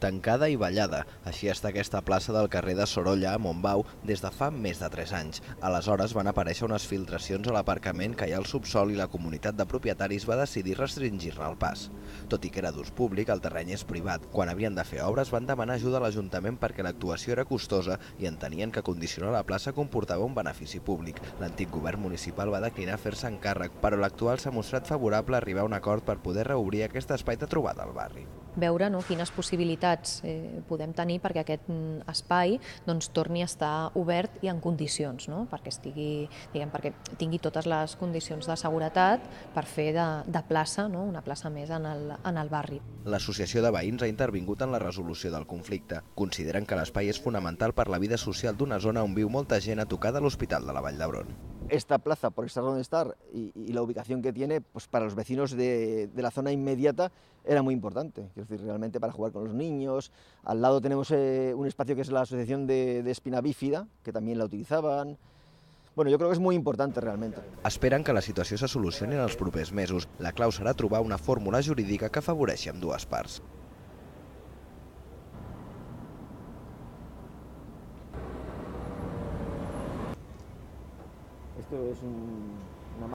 tancada i ballada. Així està aquesta plaça del carrer de Sorolla a Montbau des de fa més de 3 anys. Aleshores van aparèixer unes filtracions a l'aparcament que hi ha al subsol i la comunitat de propietaris va decidir restringir-ne el pas. Tot i que era d'ús públic, el terreny és privat. Quan havien de fer obres van demanar ajuda a l'Ajuntament perquè l'actuació era costosa i entenien que condicionar la plaça comportava un benefici públic. L'antic govern municipal va declinar fer-se'n càrrec, però l'actual s'ha mostrat favorable a arribar a un acord per poder reobrir aquest espai de trobada al barri. Veure quines possibilitats podem tenir perquè aquest espai torni a estar obert i en condicions, perquè perquè tingui totes les condicions de seguretat per fer de plaça, una plaça més en el barri. L'Associació de Veïns ha intervingut en la resolució del conflicte. Consideren que l'espai és fonamental per la vida social d'una zona on viu molta gent a tocar de l'Hospital de la Vall d'Hebron. Esta plaza, por estar donde estar y la ubicación que tiene, pues para los vecinos de la zona inmediata era muy importante. Quiero decir, realmente para jugar con los niños. Al lado tenemos un espacio que es la Asociación de Espina Bífida, que también la utilizaban. Bueno, jo crec que és molt important realment. Esperen que la situació se solucioni en els propers mesos. La clau serà trobar una fórmula jurídica que afavoreixi ambdues parts. Esto es un